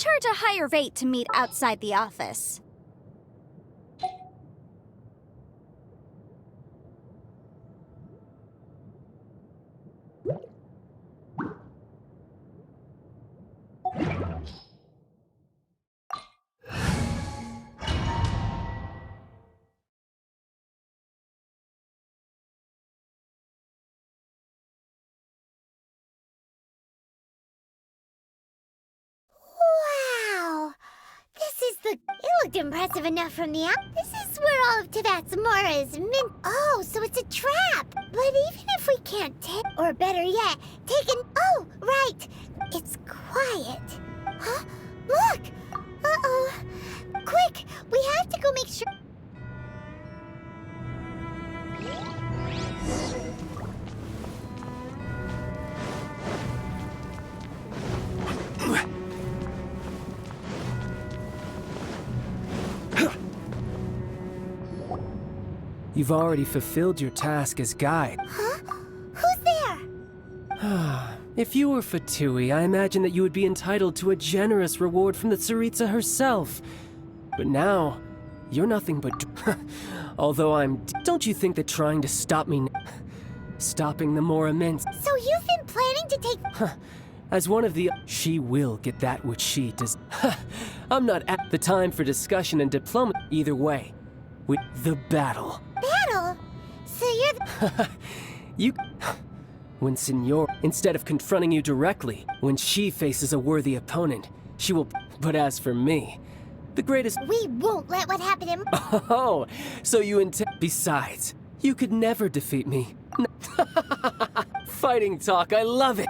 charge a higher rate to meet outside the office. Wow! It looked impressive enough from the out. This is where all of Tevat's Mora is mint. Oh, so it's a trap! But even if we can't take, or better yet, take an. Oh, right! It's quiet. Huh? Look! Uh-oh. Quick! We have to go make sure. You've already fulfilled your task as guide. Huh? Who's there? If you were Fatui, I imagine that you would be entitled to a generous reward from the Tsaritsa herself. But now, you're nothing but... Although don't you think that trying to stop me... stopping the more immense... So you've been planning to take... As one of the... She will get that which she does... I'm not at the time for discussion and diplomacy either way. With the battle. Battle? So you're You... When Senor, instead of confronting you directly, when she faces a worthy opponent, she will... But as for me, the greatest... We won't let what happened in... Oh, so you intend... Besides, you could never defeat me. Fighting talk, I love it!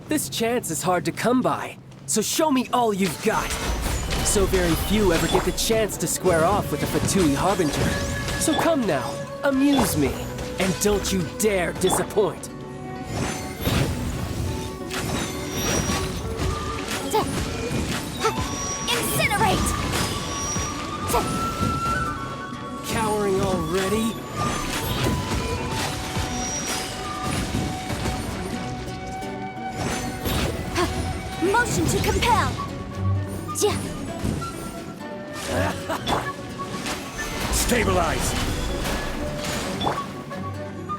This chance is hard to come by, so show me all you've got. So very few ever get the chance to square off with a Fatui Harbinger. So come now, amuse me, and don't you dare disappoint. Incinerate! Cowering already? Motion to compel! Stabilize!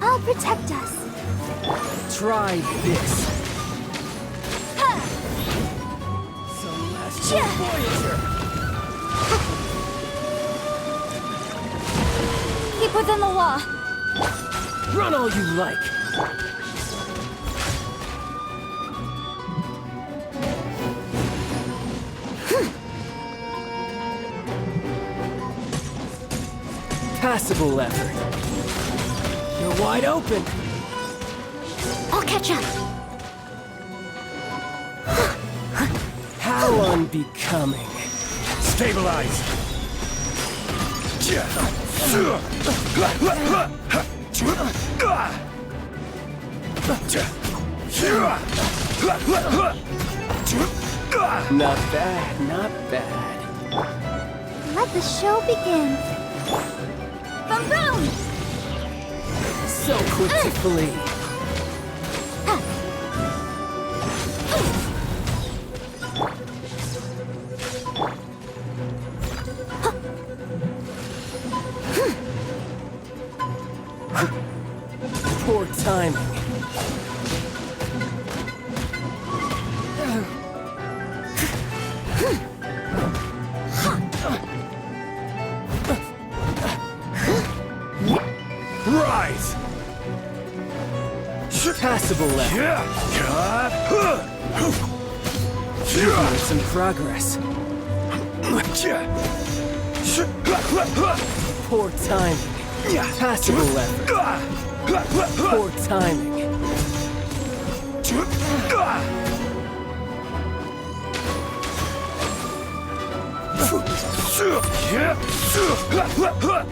I'll protect us. Try this. Celestial Voyager! Keep within the law. Run all you like. Passable effort. You're wide open. I'll catch up. How unbecoming. Stabilize! Not bad, not bad. Let the show begin. Boom, boom! So quick to flee. Poor timing. Rise! Passable effort. Making some progress. Poor timing. Passable effort. Poor timing.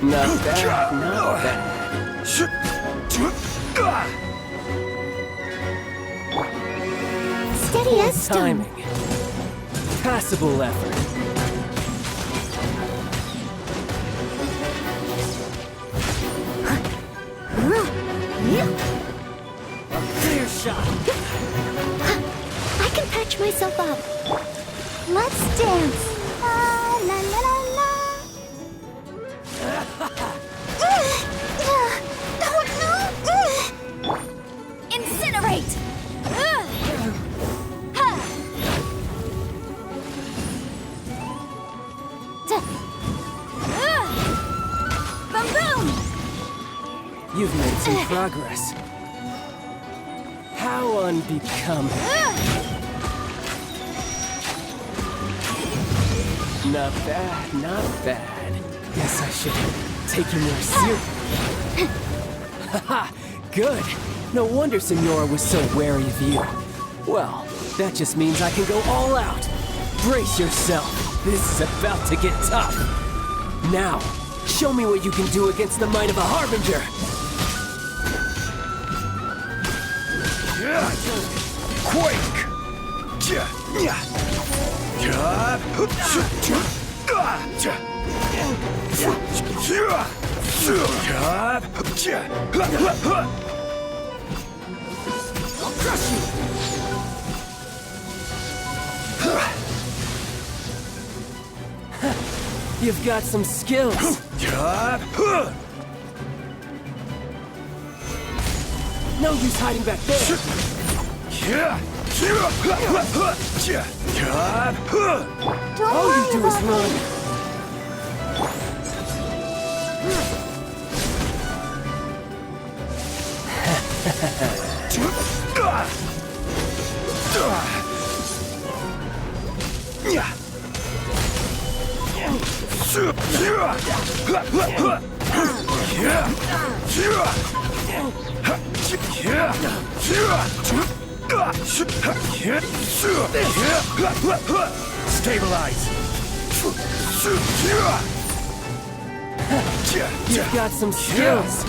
Not bad, not bad. Steady Poor as stone. timing. Passable effort. A clear shot. I can patch myself up. Let's dance. La la la la la. Oh no! Incinerate! Boom boom! You've made some progress. How unbecoming. Not bad, not bad. Guess I should take you more seriously. Haha, good. No wonder Senora was so wary of you. Well, that just means I can go all out. Brace yourself. This is about to get tough. Now, show me what you can do against the might of a Harbinger. Quake! I'll crush you! You've got some skills. No use hiding back there. All you do is run. Stabilize! You've got some skills.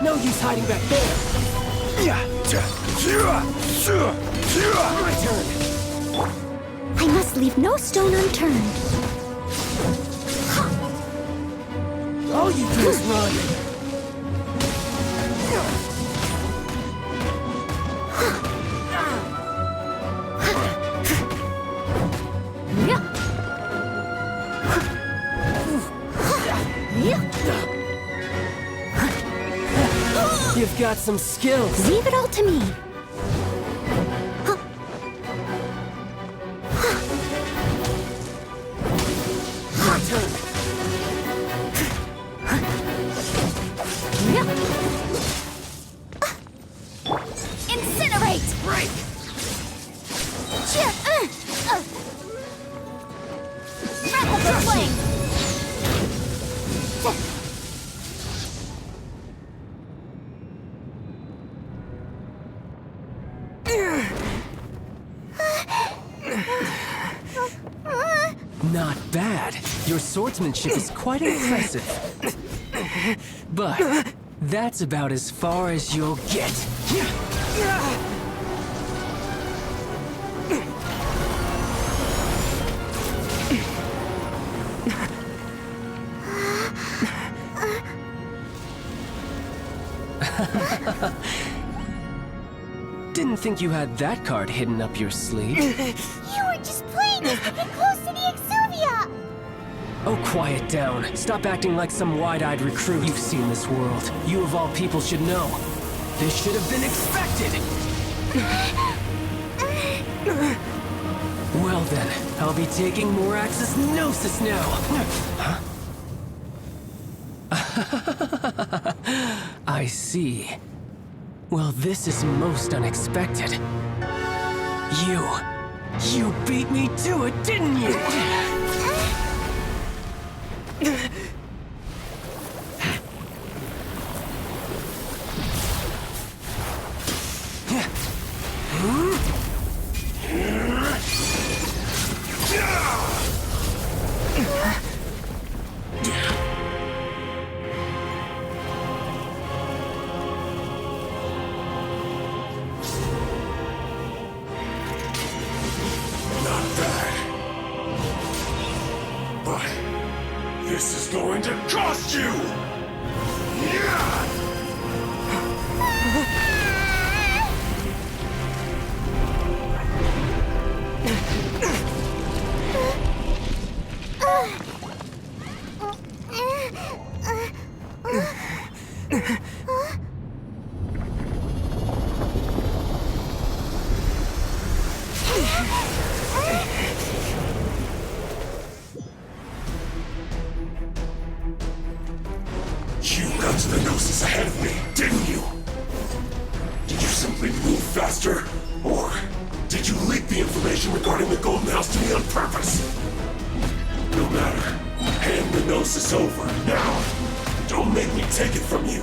No use hiding back there. My turn. I must leave no stone unturned. All you do is run. You've got some skills. Leave it all to me. My turn. Incinerate! Break. Rapid flame! Not bad. Your swordsmanship is quite impressive. But that's about as far as you'll get. Didn't think you had that card hidden up your sleeve. You were just playing us to get close to the Exuvia! Oh, quiet down. Stop acting like some wide-eyed recruit. You've seen this world. You of all people should know. This should have been expected! Well then, I'll be taking more Axis Gnosis now! Huh? I see. Well, this is most unexpected. You beat me to it, didn't you? This is going to cost you! Yeah! You got to the Gnosis ahead of me, didn't you? Did you simply move faster? Or did you leak the information regarding the Golden House to me on purpose? No matter. Hand the Gnosis over, now. Don't make me take it from you.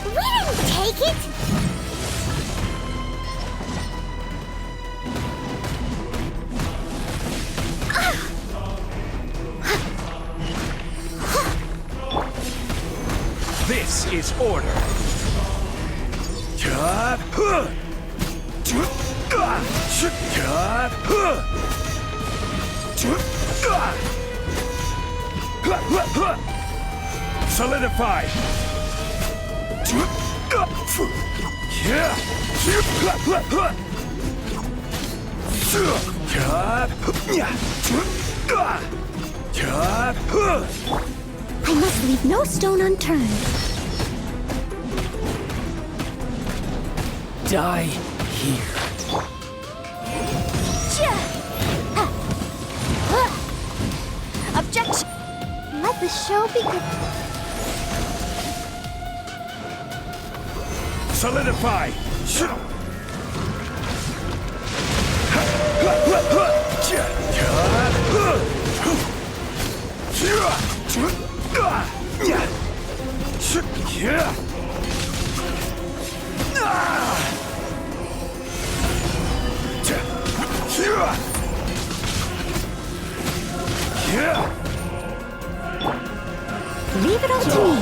We didn't take it! This is order. Cut. Solidify. I must leave no stone unturned. Die here. Objection! Let the show begin. Solidify. Leave it all to me.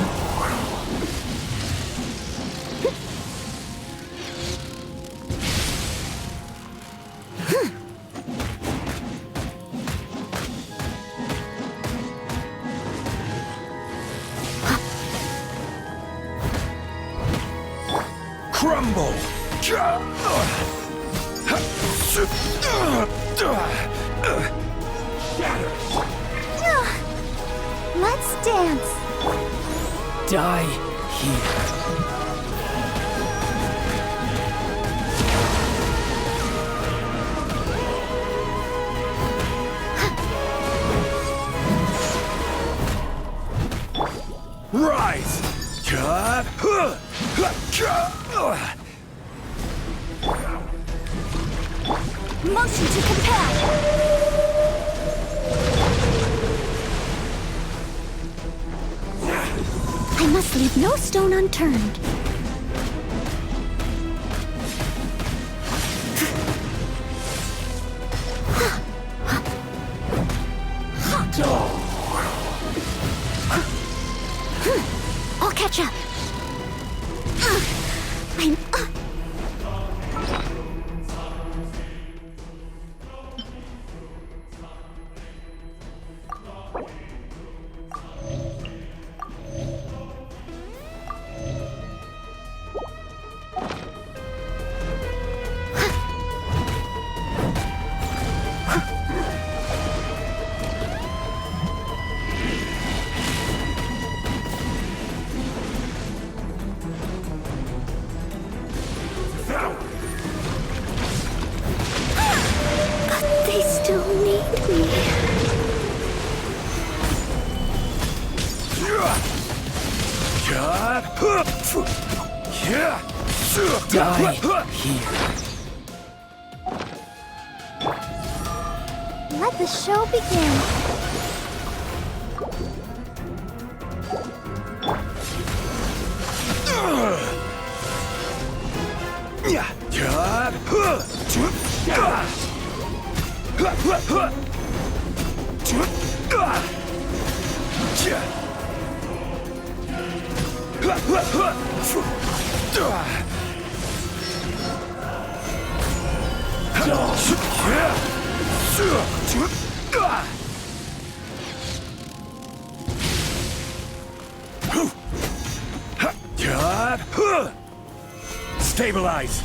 Crumble. Let's dance. Die here. Rise. Motion to compel. I must leave no stone unturned. I'll catch up. I'm... They still need me. Die here. Let the show begin. Stabilize!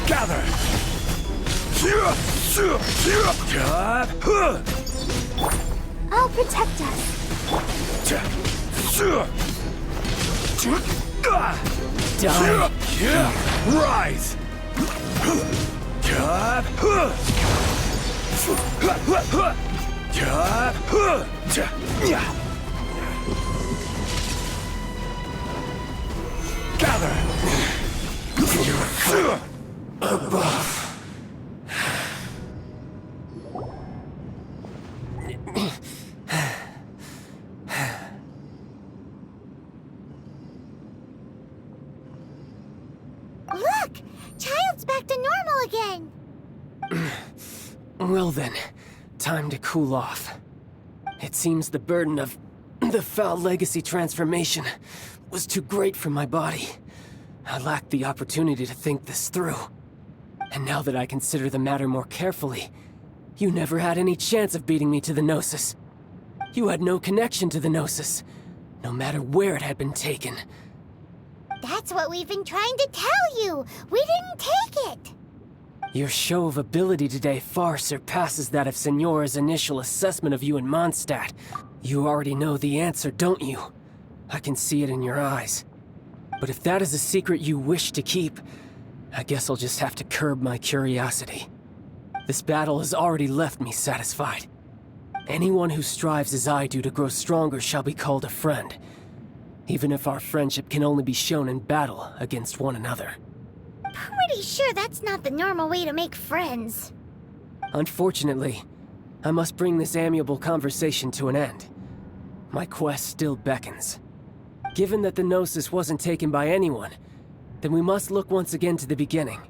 Gather! I'll protect us. Die. Rise! Gather! Above. Look! Childe's back to normal again! Well then, time to cool off. It seems the burden of the foul legacy transformation was too great for my body. I lacked the opportunity to think this through. And now that I consider the matter more carefully, you never had any chance of beating me to the Gnosis. You had no connection to the Gnosis, no matter where it had been taken. That's what we've been trying to tell you! We didn't take it! Your show of ability today far surpasses that of Signora's initial assessment of you in Mondstadt. You already know the answer, don't you? I can see it in your eyes. But if that is a secret you wish to keep, I guess I'll just have to curb my curiosity. This battle has already left me satisfied. Anyone who strives as I do to grow stronger shall be called a friend, even if our friendship can only be shown in battle against one another. Pretty sure that's not the normal way to make friends. Unfortunately, I must bring this amiable conversation to an end. My quest still beckons. Given that the Gnosis wasn't taken by anyone, then we must look once again to the beginning.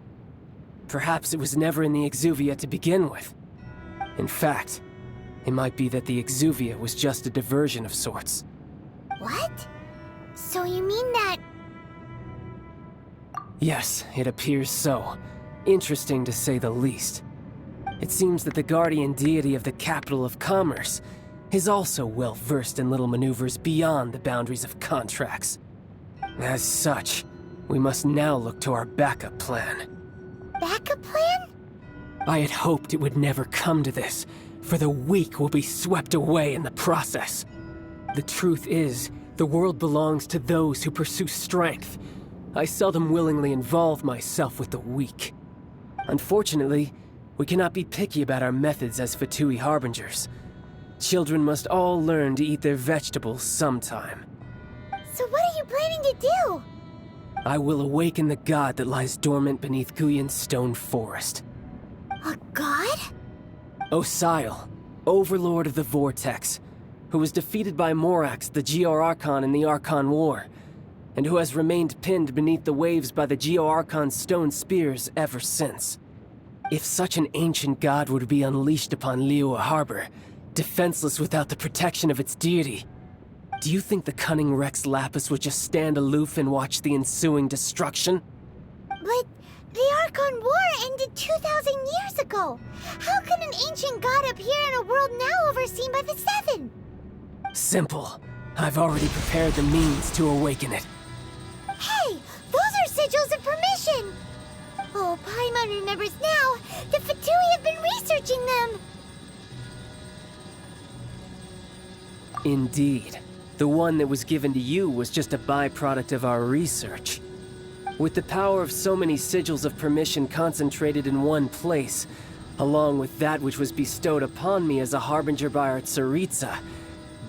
Perhaps it was never in the Exuvia to begin with. In fact, it might be that the Exuvia was just a diversion of sorts. What? So you mean that... Yes, it appears so. Interesting to say the least. It seems that the guardian deity of the capital of commerce is also well versed in little maneuvers beyond the boundaries of contracts. As such, we must now look to our backup plan. Backup plan? I had hoped it would never come to this, for the weak will be swept away in the process. The truth is, the world belongs to those who pursue strength. I seldom willingly involve myself with the weak. Unfortunately, we cannot be picky about our methods as Fatui Harbingers. Children must all learn to eat their vegetables sometime. So what are you planning to do? I will awaken the god that lies dormant beneath Guyon's stone forest. A god? Osial, overlord of the Vortex, who was defeated by Morax, the Geo-Archon in the Archon War, and who has remained pinned beneath the waves by the Geo-Archon's stone spears ever since. If such an ancient god were to be unleashed upon Liyue Harbor, defenseless without the protection of its deity, do you think the cunning Rex Lapis would just stand aloof and watch the ensuing destruction? But the Archon War ended 2,000 years ago. How can an ancient god appear in a world now overseen by the Seven? Simple. I've already prepared the means to awaken it. Hey, those are sigils of permission! Oh, Paimon remembers now. The Fatui have been researching them. Indeed. The one that was given to you was just a byproduct of our research. With the power of so many sigils of permission concentrated in one place, along with that which was bestowed upon me as a harbinger by our Tsaritsa,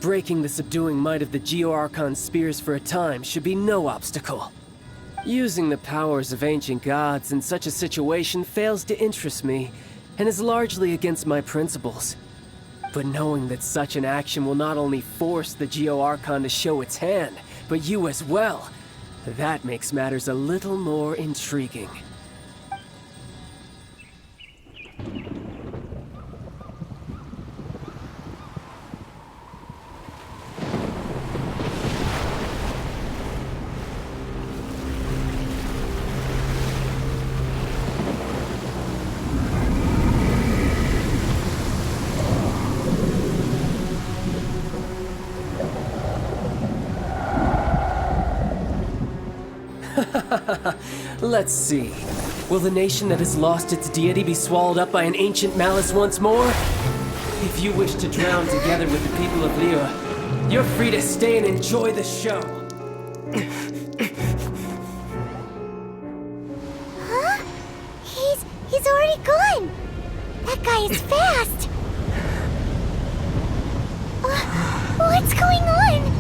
breaking the subduing might of the Geo-Archon spears for a time should be no obstacle. Using the powers of ancient gods in such a situation fails to interest me, and is largely against my principles. But knowing that such an action will not only force the Geo-Archon to show its hand, but you as well, that makes matters a little more intriguing. Let's see. Will the nation that has lost its deity be swallowed up by an ancient malice once more? If you wish to drown together with the people of Liyue, you're free to stay and enjoy the show. Huh? He's already gone! That guy is fast! What's going on?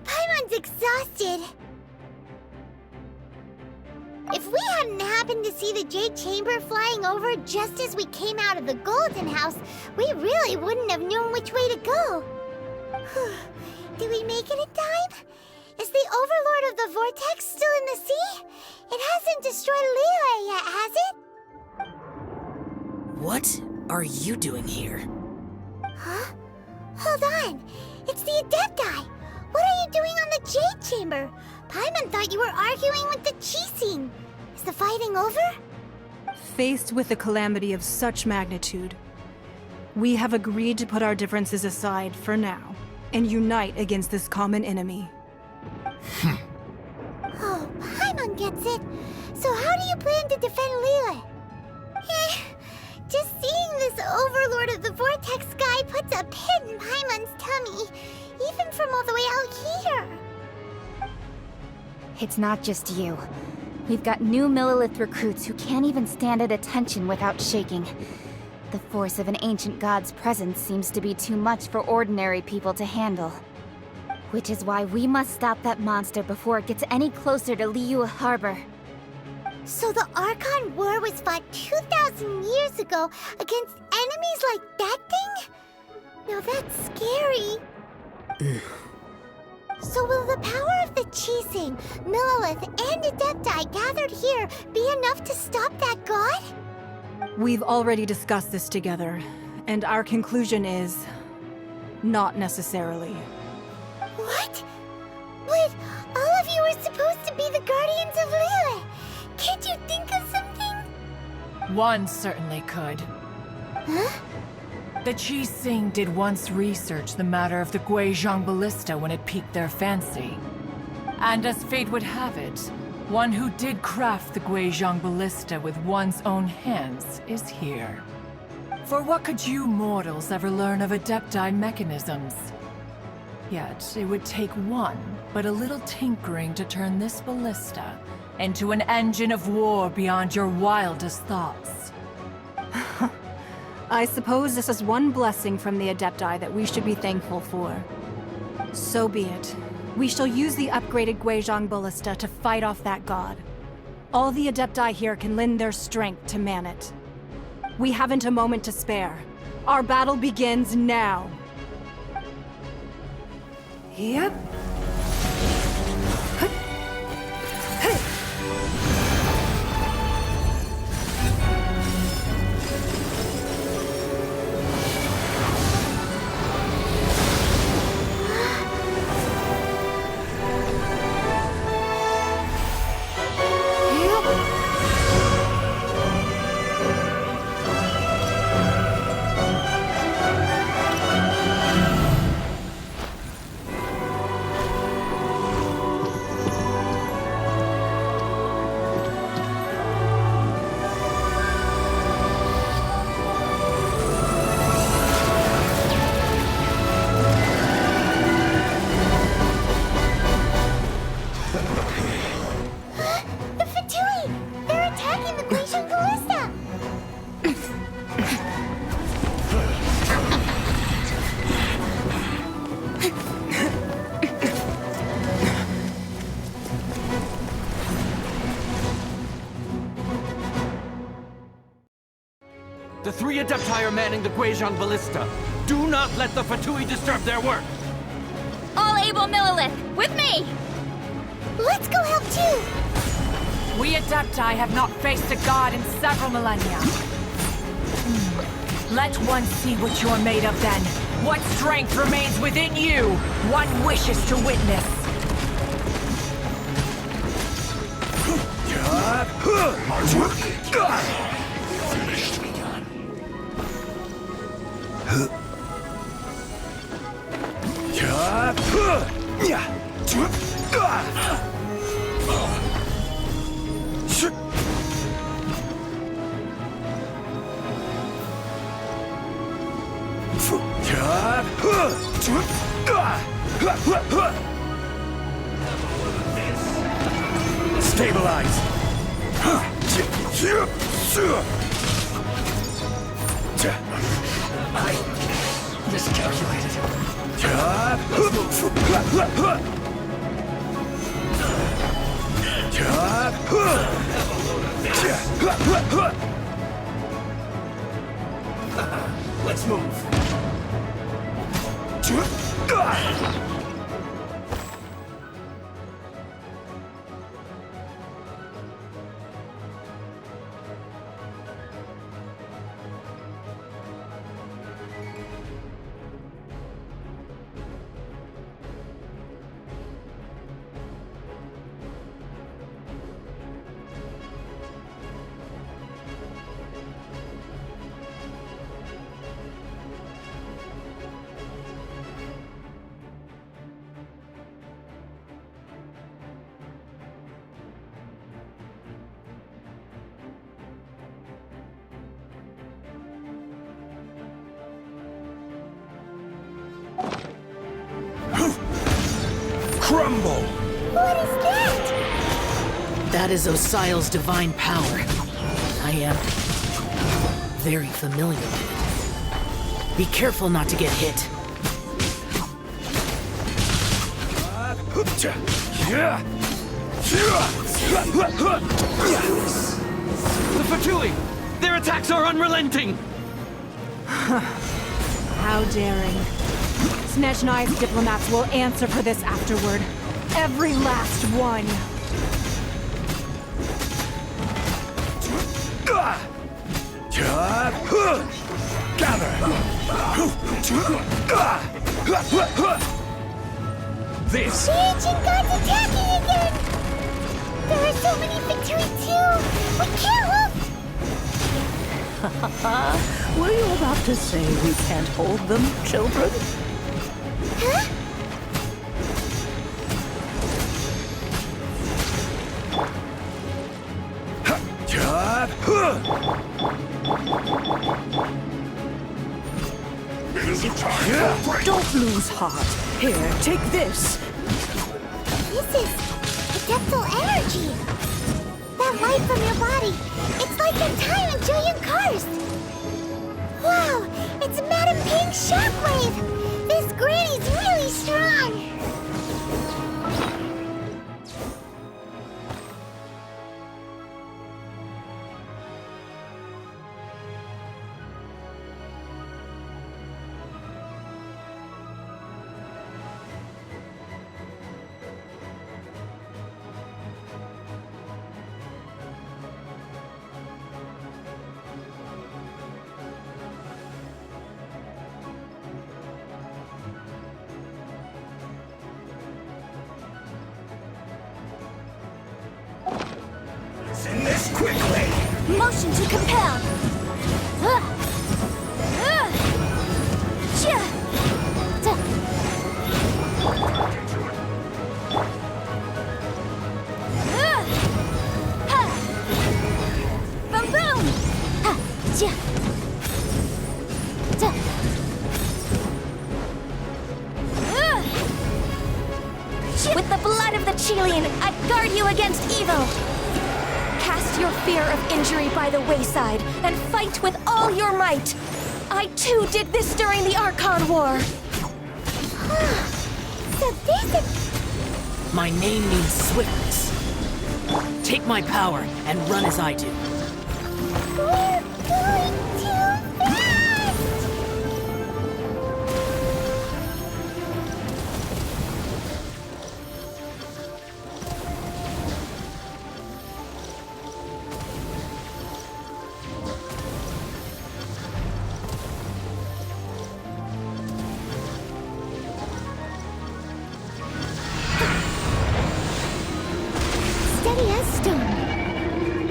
Paimon's exhausted. If we hadn't happened to see the Jade Chamber flying over just as we came out of the Golden House, we really wouldn't have known which way to go. Did we make it in time? Is the Overlord of the Vortex still in the sea? It hasn't destroyed Liyue yet, has it? What are you doing here? Huh? Hold on. It's the Adepti. What are you doing on the Jade Chamber? Paimon thought you were arguing with the Chising. Is the fighting over? Faced with a calamity of such magnitude, we have agreed to put our differences aside for now and unite against this common enemy. Oh, Paimon gets it. So how do you plan to defend Liyue? Just seeing this Overlord of the Vortex guy puts a pit in Paimon's tummy, even from all the way out here. It's not just you. We've got new Millilith recruits who can't even stand at attention without shaking. The force of an ancient god's presence seems to be too much for ordinary people to handle. Which is why we must stop that monster before it gets any closer to Liyue Harbor. So the Archon War was fought 2,000 years ago against enemies like that thing? Now that's scary. So will the power of the Chising, Millilith, and Adepti gathered here be enough to stop that god? We've already discussed this together, and our conclusion is... not necessarily. What? But all of you were supposed to be the Guardians of Liyue. Can't you think of something? One certainly could. Huh? The Chising did once research the matter of the Guizhong Ballista when it piqued their fancy. And as fate would have it, one who did craft the Guizhong Ballista with one's own hands is here. For what could you mortals ever learn of Adepti mechanisms? Yet, it would take one, but a little tinkering to turn this ballista into an engine of war beyond your wildest thoughts. I suppose this is one blessing from the Adepti that we should be thankful for. So be it. We shall use the upgraded Guizhong Ballista to fight off that god. All the Adepti here can lend their strength to man it. We haven't a moment to spare. Our battle begins now. Yep. 3 Adepti are manning the Guizhong Ballista. Do not let the Fatui disturb their work! All able Millilith, with me! Let's go help too! We Adepti have not faced a god in several millennia. Let one see what you're made of then. What strength remains within you? One wishes to witness. Finished. Stabilize! I miscalculated. Let's move. Crumble! What is that? That is Osial's divine power. I am very familiar with it. Be careful not to get hit. The Fatui! Their attacks are unrelenting! How daring. Snezhnai's diplomats will answer for this afterward. Every last one. Gather! This! The ancient gods attacking again! There are so many Fatui too! We can't hold... Were you about to say we can't hold them, children? Huh? It is a time for break. Don't lose heart. Here, take this. This is adeptal energy! That light from your body, it's like in time in Julian Karst! Wow, it's Madame Ping's shockwave! This granny's really strong! Send this quickly! Motion to compel! Boom boom! With the blood of the Chilean, I guard you against evil! Cast your fear of injury by the wayside and fight with all your might. I too did this during the Archon War. So this is... My name means swiftness. Take my power and run as I do. We're going to...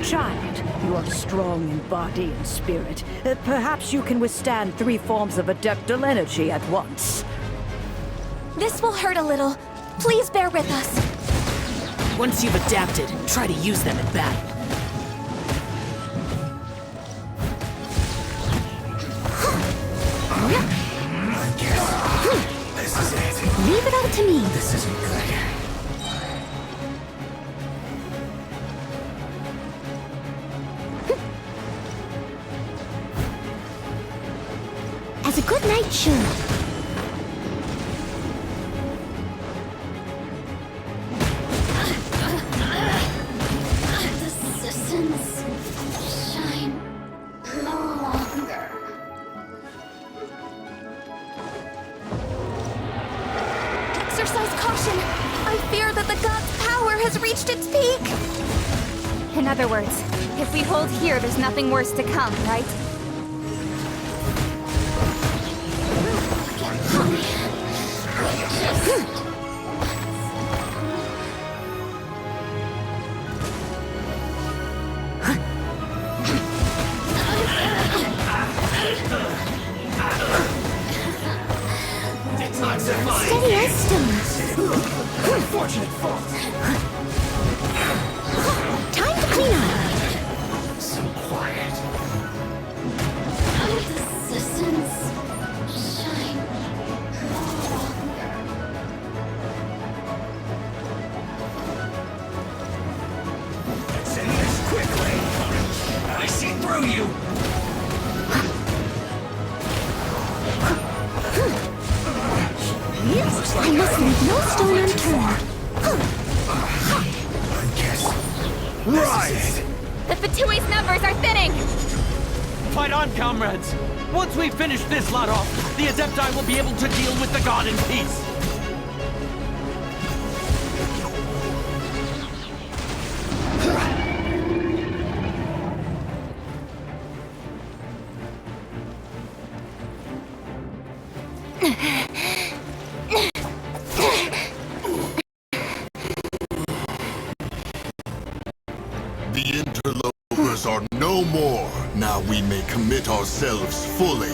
Child, you are strong in body and spirit. Perhaps you can withstand 3 forms of adeptal energy at once. This will hurt a little. Please bear with us. Once you've adapted, try to use them in battle. This is it. Leave it all to me. This isn't good. As a good knight should. The citizens shine no longer. Exercise caution. I fear that the god's power has reached its peak. In other words, if we hold here, there's nothing worse to come, right? Steady as stones. Unfortunate fault. Time to clean up. So quiet. The citizens shine Let's end this quickly. I see through you. I must leave no stone unturned. I guess. Rise! The Fatui's numbers are thinning! Fight on, comrades! Once we finish this lot off, the Adepti will be able to deal with the god in peace! The interlopers are no more. Now we may commit ourselves fully.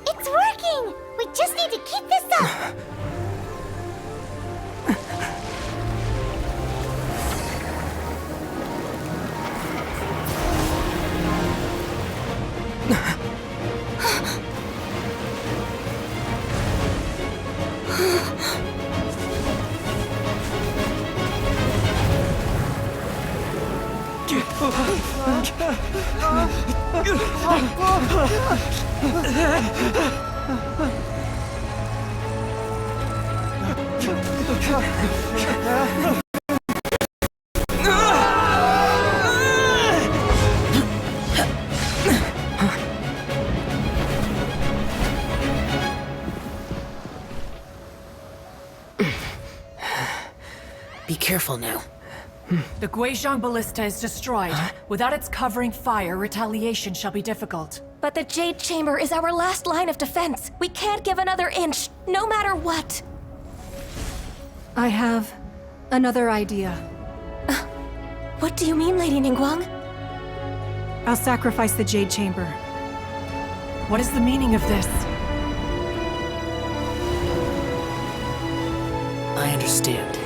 It's working! We just need to keep this up! Be careful now. The Guizhong Ballista is destroyed. Without its covering fire, retaliation shall be difficult. But the Jade Chamber is our last line of defense. We can't give another inch, no matter what. I have another idea. What do you mean, Lady Ningguang? I'll sacrifice the Jade Chamber. What is the meaning of this? I understand.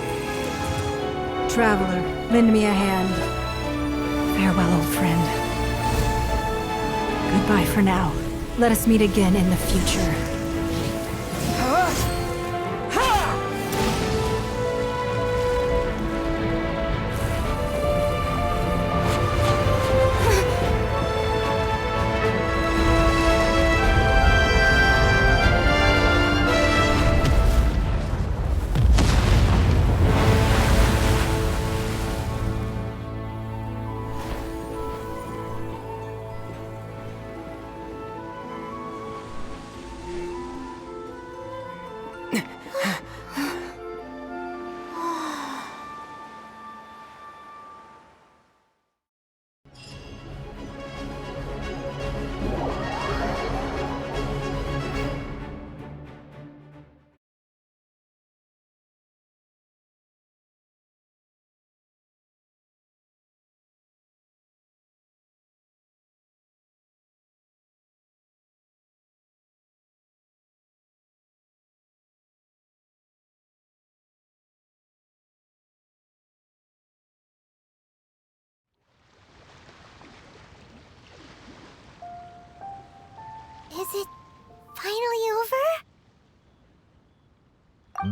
Traveler, lend me a hand. Farewell, old friend. Goodbye for now. Let us meet again in the future.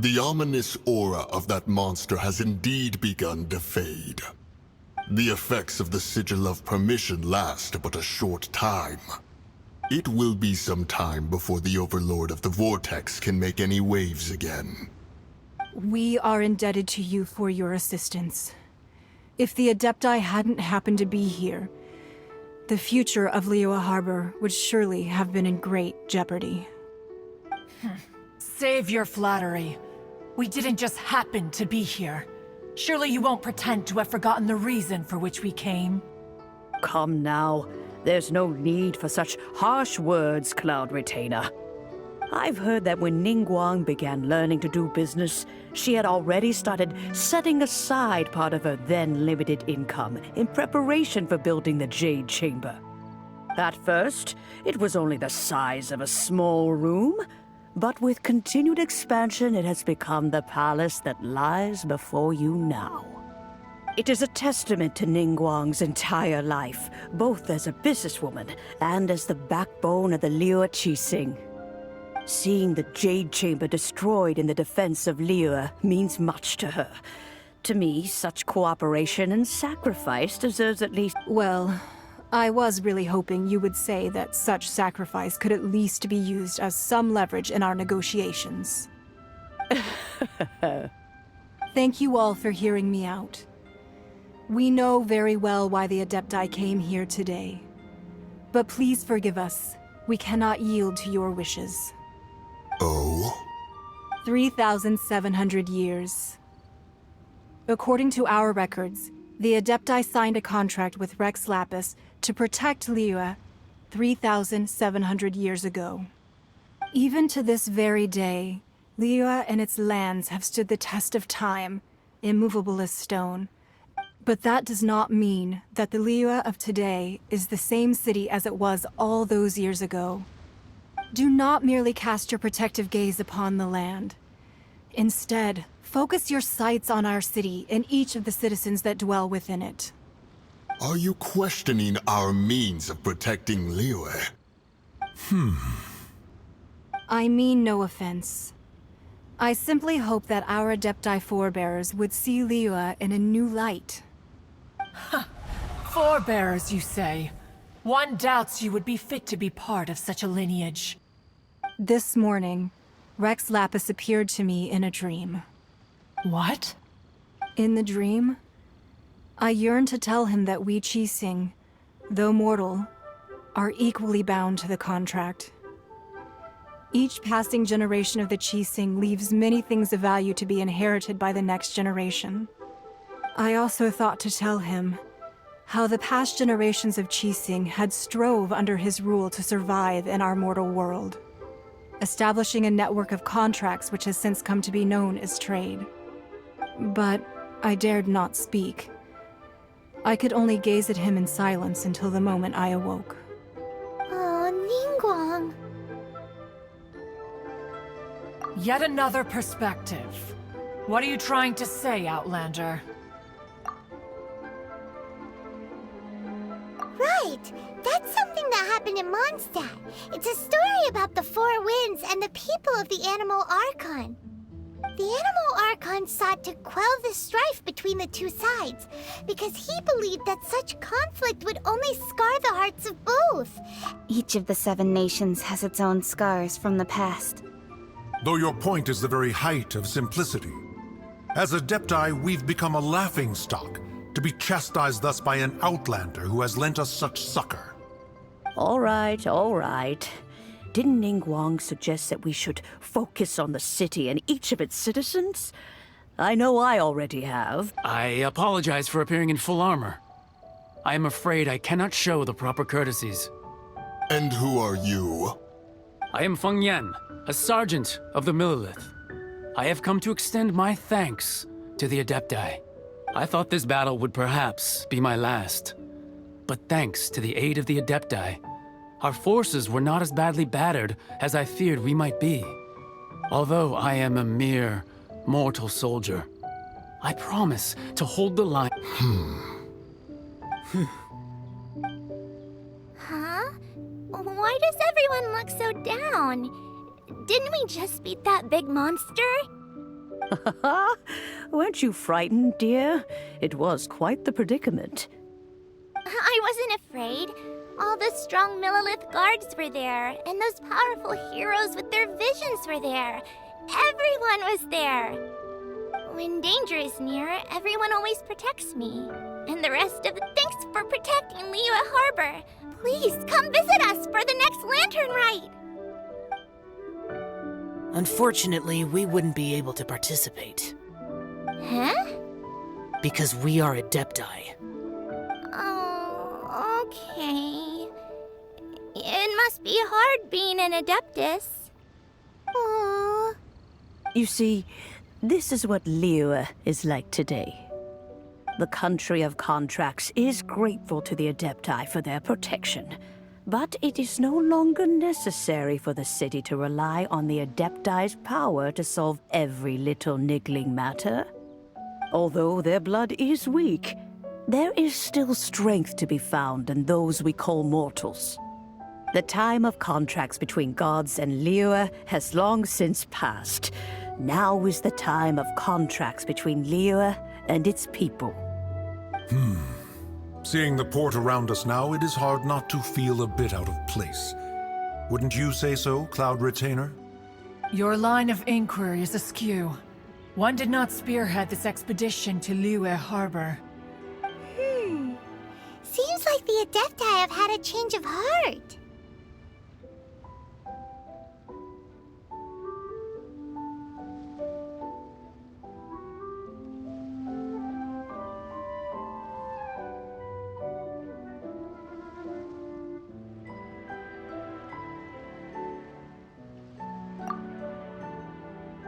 The ominous aura of that monster has indeed begun to fade. The effects of the Sigil of Permission last but a short time. It will be some time before the Overlord of the Vortex can make any waves again. We are indebted to you for your assistance. If the Adepti hadn't happened to be here, the future of Liyue Harbor would surely have been in great jeopardy. Save your flattery. We didn't just happen to be here. Surely you won't pretend to have forgotten the reason for which we came. Come now. There's no need for such harsh words, Cloud Retainer. I've heard that when Ningguang began learning to do business, she had already started setting aside part of her then limited income in preparation for building the Jade Chamber. At first, it was only the size of a small room, but with continued expansion, it has become the palace that lies before you now. It is a testament to Ningguang's entire life, both as a businesswoman and as the backbone of the Liyue Qixing. Seeing the Jade Chamber destroyed in the defense of Liyue means much to her. To me, such cooperation and sacrifice deserves at least... Well, I was really hoping you would say that such sacrifice could at least be used as some leverage in our negotiations. Thank you all for hearing me out. We know very well why the Adepti came here today. But please forgive us. We cannot yield to your wishes. Oh? 3,700 years. According to our records, the Adepti signed a contract with Rex Lapis to protect Liyue 3,700 years ago. Even to this very day, Liyue and its lands have stood the test of time, immovable as stone. But that does not mean that the Liyue of today is the same city as it was all those years ago. Do not merely cast your protective gaze upon the land. Instead, focus your sights on our city and each of the citizens that dwell within it. Are you questioning our means of protecting Liyue? I mean no offense. I simply hope that our Adepti forebears would see Liyue in a new light. Forebearers, you say? One doubts you would be fit to be part of such a lineage. This morning, Rex Lapis appeared to me in a dream. What? In the dream, I yearned to tell him that we Qixing, though mortal, are equally bound to the contract. Each passing generation of the Qixing leaves many things of value to be inherited by the next generation. I also thought to tell him how the past generations of Qixing had strove under his rule to survive in our mortal world, establishing a network of contracts which has since come to be known as trade. But I dared not speak. I could only gaze at him in silence until the moment I awoke. Oh, Ningguang. Yet another perspective. What are you trying to say, Outlander? Right! That's something that happened in Mondstadt. It's a story about the Four Winds and the people of the Animal Archon. The Animal Archon sought to quell the strife between the two sides, because he believed that such conflict would only scar the hearts of both. Each of the 7 nations has its own scars from the past. Though your point is the very height of simplicity. As Adepti, we've become a laughingstock, to be chastised thus by an outlander who has lent us such succor. All right, all right. Didn't Ningguang suggest that we should focus on the city and each of its citizens? I know I already have. I apologize for appearing in full armor. I am afraid I cannot show the proper courtesies. And who are you? I am Feng Yan, a sergeant of the Millelith. I have come to extend my thanks to the Adepti. I thought this battle would perhaps be my last. But thanks to the aid of the Adepti, our forces were not as badly battered as I feared we might be. Although I am a mere mortal soldier, I promise to hold the line. Huh? Why does everyone look so down? Didn't we just beat that big monster? Weren't you frightened, dear? It was quite the predicament. I wasn't afraid. All the strong Millelith guards were there, and those powerful heroes with their visions were there. Everyone was there. When danger is near, everyone always protects me. And the rest of the... Thanks for protecting Liyue Harbor. Please, come visit us for the next lantern rite. Unfortunately, we wouldn't be able to participate. Huh? Because we are Adepti. Oh, okay. It must be hard being an Adeptus. Aww. You see, this is what Liyue is like today. The country of contracts is grateful to the Adepti for their protection, but it is no longer necessary for the city to rely on the Adepti's power to solve every little niggling matter. Although their blood is weak, there is still strength to be found in those we call mortals. The time of contracts between gods and Liyue has long since passed. Now is the time of contracts between Liyue and its people. Seeing the port around us now, it is hard not to feel a bit out of place. Wouldn't you say so, Cloud Retainer? Your line of inquiry is askew. One did not spearhead this expedition to Liyue Harbor. Seems like the Adepti have had a change of heart.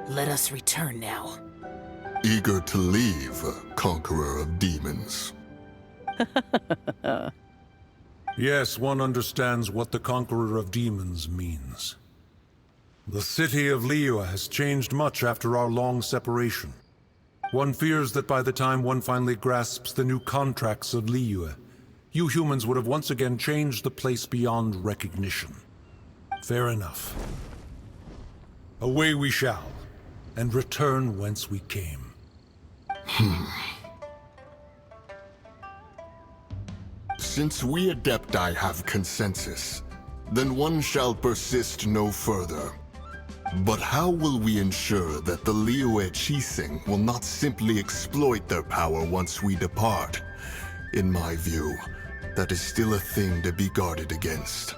Let us return now. Eager to leave, conqueror of demons. Yes, one understands what the Conqueror of Demons means. The city of Liyue has changed much after our long separation. One fears that by the time one finally grasps the new contracts of Liyue, you humans would have once again changed the place beyond recognition. Fair enough. Away we shall, and return whence we came. Since we Adepti have consensus, then one shall persist no further. But how will we ensure that the Liyue Chising will not simply exploit their power once we depart? In my view, that is still a thing to be guarded against.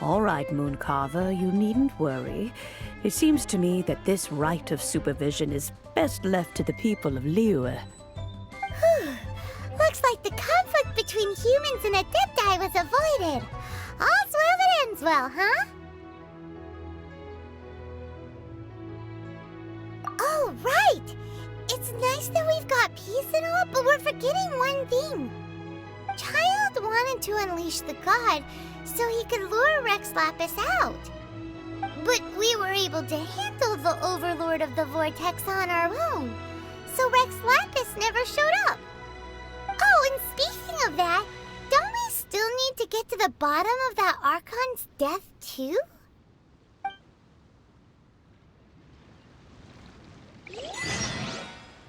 All right, Mooncarver, you needn't worry. It seems to me that this right of supervision is best left to the people of Liyue. Looks like the conflict between humans and Adepti was avoided. All's well that ends well, huh? Oh, right! It's nice that we've got peace and all, but we're forgetting one thing. Childe wanted to unleash the god so he could lure Rex Lapis out. But we were able to handle the Overlord of the Vortex on our own, so Rex Lapis never showed up. Oh, and speaking of that, don't we still need to get to the bottom of that Archon's death, too?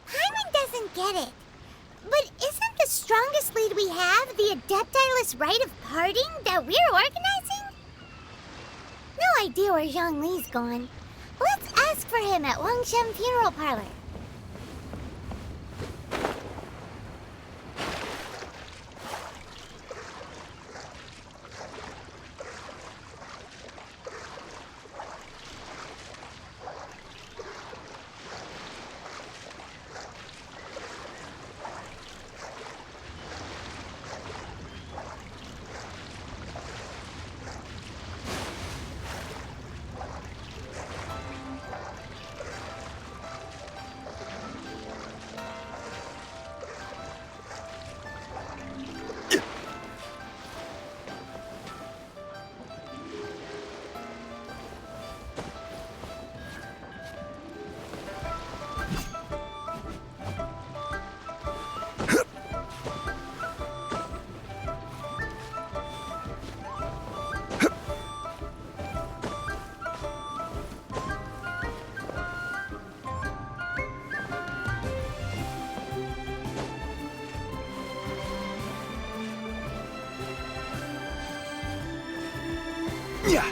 Paimon doesn't get it. But isn't the strongest lead we have the Adeptiless rite of parting that we're organizing? No idea where Zhongli's gone. Let's ask for him at Wangshem Funeral Parlor. Yeah.